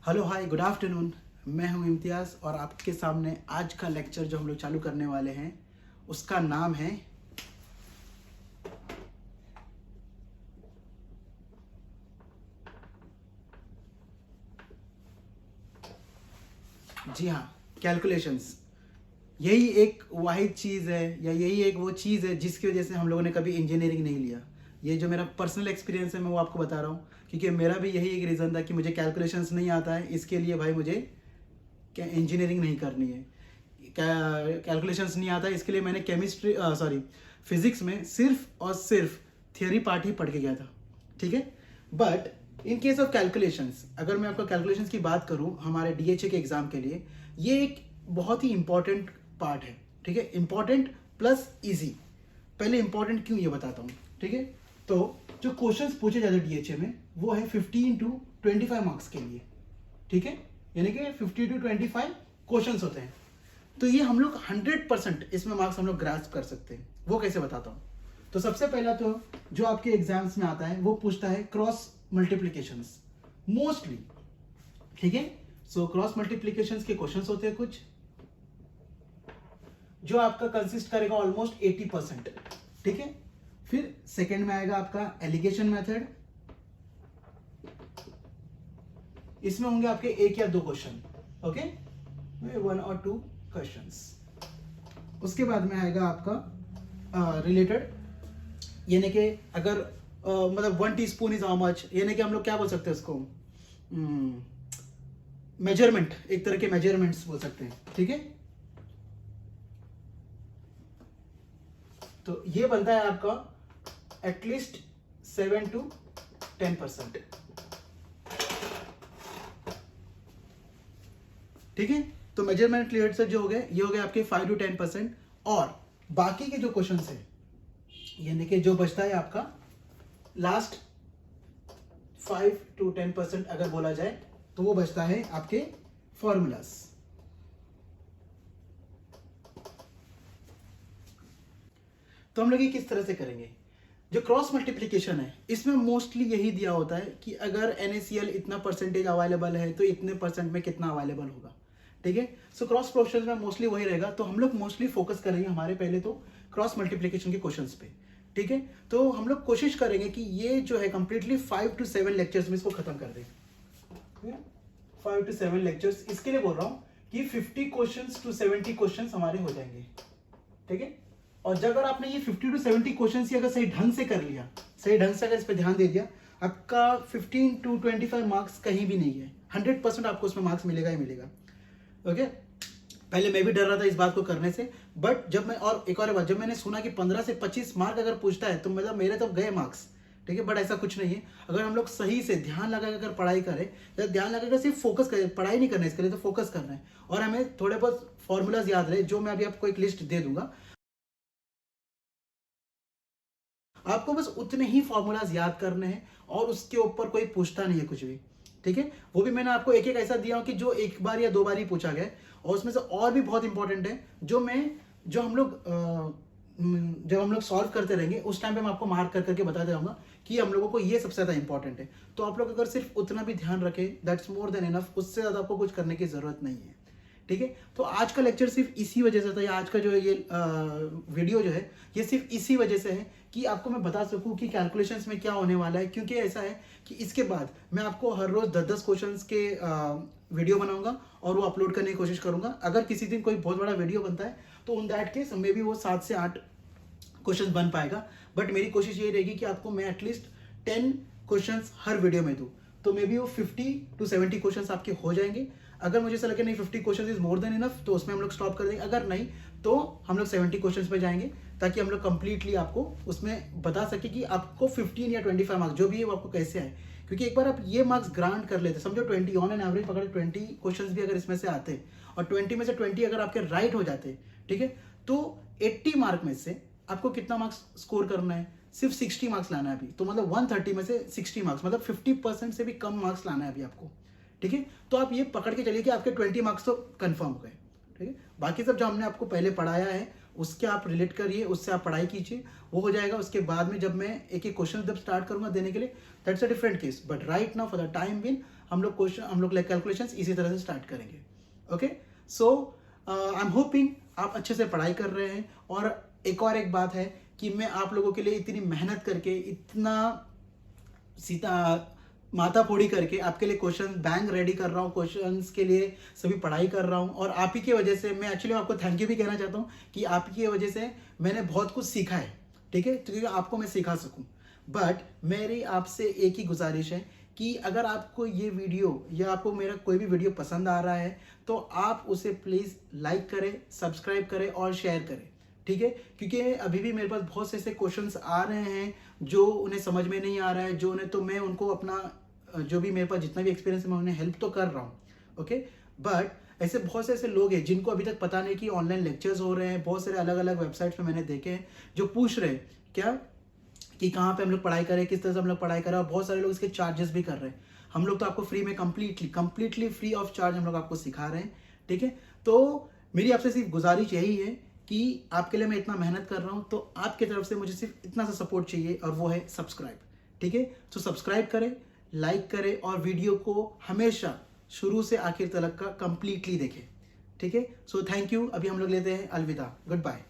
Hello hi good afternoon. मैं हूं इम्तियाज़ और आपके सामने आज का लेक्चर जो हम लोग चालू करने वाले हैं उसका नाम है जी हाँ, कैलकुलेशंस। यही एक वाहिद चीज़ है या यही एक वो चीज़ है जिसकी वजह से हम लोगों ने कभी इंजीनियरिंग नहीं लिया। ये जो मेरा पर्सनल एक्सपीरियंस है मैं वो आपको बता रहा हूँ, क्योंकि मेरा भी यही एक रीज़न था कि मुझे कैलकुलेशंस नहीं आता है, इसके लिए भाई मुझे क्या इंजीनियरिंग नहीं करनी है। कैलकुलेशंस नहीं आता, इसके लिए मैंने फिजिक्स में सिर्फ और सिर्फ थियोरी पार्ट ही पढ़ के गया था। ठीक है, but in case of calculations, अगर मैं आपको कैलकुलेशंस की बात करूं हमारे डीएचए के एग्जाम के लिए, ये एक बहुत ही इंपॉर्टेंट पार्ट है। ठीक है, इंपॉर्टेंट प्लस इजी। पहले इंपॉर्टेंट क्यों ये बताता हूँ। ठीक है, तो जो क्वेश्चंस पूछे जाते हैं डीएचए में वो है 15 to 25 मार्क्स के लिए। ठीक है, यानी कि 50 to 25 क्वेश्चंस होते हैं। तो ये हम लोग 100% इसमें मार्क्स हम लोग ग्रास्प कर सकते हैं। वो कैसे बताता हूँ। तो सबसे पहला तो जो आपके एग्जाम्स में आता है वो पूछता है क्रॉस मल्टीप्लीकेशंस मोस्टली। ठीक है, सो क्रॉस मल्टीप्लीकेशंस के क्वेश्चंस होते हैं कुछ जो आपका कंसिस्ट करेगा ऑलमोस्ट 80%। ठीक है, फिर सेकंड में आएगा आपका एलिगेशन मेथड। इसमें होंगे आपके एक या दो क्वेश्चन, ओके, 1 or 2 क्वेश्चंस। उसके बाद में आएगा आपका रिलेटेड, यानी कि अगर मतलब 1 टीस्पून इज हाउ मच, यानी कि हम लोग क्या बोल सकते हैं उसको, मेजरमेंट, एक तरह के मेजरमेंट्स बोल सकते हैं। ठीक है, तो ये बनता है आपका एटलीस्ट 7 to 10%। ठीक है, तो मेजरमेंट रिलेटेड जो हो गए ये हो गए आपके 5 to 10%। और बाकी के जो क्वेश्चन है, यानी कि जो बचता है आपका लास्ट 5 to 10% अगर बोला जाए तो वो बचता है आपके फॉर्मूलास। तो हम लोग ये किस तरह से करेंगे। जो क्रॉस मल्टीप्लिकेशन है इसमें मोस्टली यही दिया होता है कि अगर NaCl इतना परसेंटेज अवेलेबल है तो इतने परसेंट में कितना अवेलेबल होगा। ठीक है, सो क्रॉस प्रोफेशनल में मोस्टली वही रहेगा। तो हम लोग मोस्टली फोकस करेंगे हमारे पहले तो क्रॉस मल्टीप्लिकेशन के क्वेश्चंस पे। ठीक है, तो हम लोग कोशिश करेंगे कि ये जो है कंप्लीटली 5 to 7 लेक्चर्स में इसको खत्म कर दें। 5 to 7 लेक्चर्स, इसके लिए बोल रहा हूँ कि 50 क्वेश्चंस to 70 क्वेश्चंस हमारे हो जाएंगे। ठीक है, और जब अगर आपने ये 50 to 70 क्वेश्चंस ही अगर सही ढंग से कर लिया, सही ढंग से अगर इस पर ध्यान दे दिया, आपका 15 to 25 मार्क्स कहीं भी नहीं है। 100% आपको उसमें मार्क्स मिलेगा ही मिलेगा। ओके, पहले मैं भी डर रहा था इस बात को करने से, बट जब मैं, और एक और बात, जब मैंने सुना कि 15 से 25 मार्क अगर पूछता है तो मतलब मेरे तो गए मार्क्स। ठीक है, बट ऐसा कुछ नहीं है। अगर हम लोग सही से ध्यान लगाकर अगर पढ़ाई करें या ध्यान लगाकर सिर्फ फोकस करें, पढ़ाई नहीं करना है इसके लिए, तो फोकस करना है और हमें थोड़े बहुत फॉर्मूलाज याद रहे, जो मैं अभी आपको एक लिस्ट दे दूंगा। आपको बस उतने ही फॉर्मूलाज याद करने हैं और उसके ऊपर कोई पूछता नहीं है कुछ भी। ठीक है, वो भी मैंने आपको एक एक ऐसा दिया कि जो एक बार या दो बार ही पूछा गया, और उसमें से और भी बहुत इंपॉर्टेंट है जो हम लोग जब हम लोग सॉल्व करते रहेंगे उस टाइम पे मैं आपको मार्क कर करके बताते रहूंगा कि हम लोगों को ये सबसे ज्यादा इंपॉर्टेंट है। तो आप लोग अगर सिर्फ उतना भी ध्यान रखें, दैट्स मोर देन इनफ, उससे ज्यादा आपको कुछ करने की जरूरत नहीं है। ठीक है, तो आज का लेक्चर सिर्फ इसी वजह से था, या आज का जो ये वीडियो जो है ये सिर्फ इसी वजह से है कि आपको मैं बता सकूं कि कैलकुलेशंस में क्या होने वाला है। क्योंकि ऐसा है कि इसके बाद मैं आपको हर रोज 10-10 क्वेश्चंस के वीडियो बनाऊंगा और वो अपलोड करने की कोशिश करूंगा। अगर किसी दिन कोई बहुत बड़ा वीडियो बनता है तो इन दैट केस मे भी वो 7 से 8 क्वेश्चन बन पाएगा, बट मेरी कोशिश ये रहेगी कि आपको मैं एटलीस्ट 10 क्वेश्चंस हर वीडियो में दूं। तो मे बी वो 50 to 70 क्वेश्चंस आपके हो जाएंगे। अगर मुझे ऐसा लगे नहीं 50 questions is more than enough तो उसमें हम लोग स्टॉप कर देंगे, अगर नहीं तो हम लोग 70 क्वेश्चंस पे जाएंगे, ताकि हम लोग कंप्लीटली आपको उसमें बता सके कि आपको 15 या 25 मार्क्स जो भी है वो आपको कैसे आए। क्योंकि एक बार आप ये मार्क्स ग्रांट कर लेते, समझो 20 ऑन एन एवरेज अगर 20 क्वेश्चंस भी अगर इसमें से आते और 20 में से 20 अगर आपके राइट हो जाते, ठीक है, तो 80 मार्क में से आपको कितना मार्क्स स्कोर करना है, सिर्फ 60 मार्क्स लाना है अभी। तो मतलब 130 में से 60 मार्क्स, मतलब 50% से भी कम मार्क्स लाना है अभी आपको। ठीक है, तो आप ये पकड़ के चलिए कि आपके 20 मार्क्स तो कंफर्म हो गए। ठीक है, बाकी सब जो हमने आपको पहले पढ़ाया है उसके आप रिलेट करिए, उससे आप पढ़ाई कीजिए, वो हो जाएगा। उसके बाद में जब मैं एक एक क्वेश्चन जब स्टार्ट करूंगा देने के लिए, that's a different case, but right now for the time being हम लोग कैलकुलेशंस इसी तरह से स्टार्ट करेंगे। Okay, so I am hoping आप अच्छे से पढ़ाई कर रहे हैं। और एक बात है कि मैं आप लोगों के लिए इतनी मेहनत करके, इतना सीधा माथा फोड़ी करके आपके लिए क्वेश्चन बैंक रेडी कर रहा हूँ, क्वेश्चंस के लिए सभी पढ़ाई कर रहा हूँ। और आप ही की वजह से मैं एक्चुअली आपको थैंक यू भी कहना चाहता हूँ कि आप ही की वजह से मैंने बहुत कुछ सीखा है, ठीक है, क्योंकि आपको मैं सिखा सकूँ। बट मेरी आपसे एक ही गुजारिश है कि अगर आपको ये वीडियो या आपको मेरा कोई भी वीडियो पसंद आ रहा है तो आप उसे प्लीज़ लाइक करें, सब्सक्राइब करें और शेयर करें, ठीक है। क्योंकि अभी भी मेरे पास बहुत से ऐसे क्वेश्चंस आ रहे हैं जो उन्हें समझ में नहीं आ रहा है, जो उन्हें, तो मैं उनको अपना जो भी मेरे पास जितना भी एक्सपीरियंस है मैं उन्हें हेल्प तो कर रहा हूँ। ओके, बट ऐसे बहुत से ऐसे लोग हैं जिनको अभी तक पता नहीं कि ऑनलाइन लेक्चर्स हो रहे हैं। बहुत सारे अलग अलग वेबसाइट्स पे मैंने देखे हैं जो पूछ रहे हैं क्या कि कहाँ पे हम लोग पढ़ाई करें, किस तरह से हम लोग पढ़ाई करें, और बहुत सारे लोग इसके चार्जेस भी कर रहे हैं। हम लोग तो आपको फ्री में कंप्लीटली फ्री ऑफ चार्ज हम लोग आपको सिखा रहे हैं, ठीक है। तो मेरी आपसे सिर्फ गुजारिश यही है कि आपके लिए मैं इतना मेहनत कर रहा हूँ, तो आपकी तरफ से मुझे सिर्फ इतना सा सपोर्ट चाहिए और वो है सब्सक्राइब, ठीक है। तो सब्सक्राइब करें, लाइक करें और वीडियो को हमेशा शुरू से आखिर तक का कंप्लीटली देखें, ठीक है। So thank you. अभी हम लोग लेते हैं अलविदा, गुड बाय।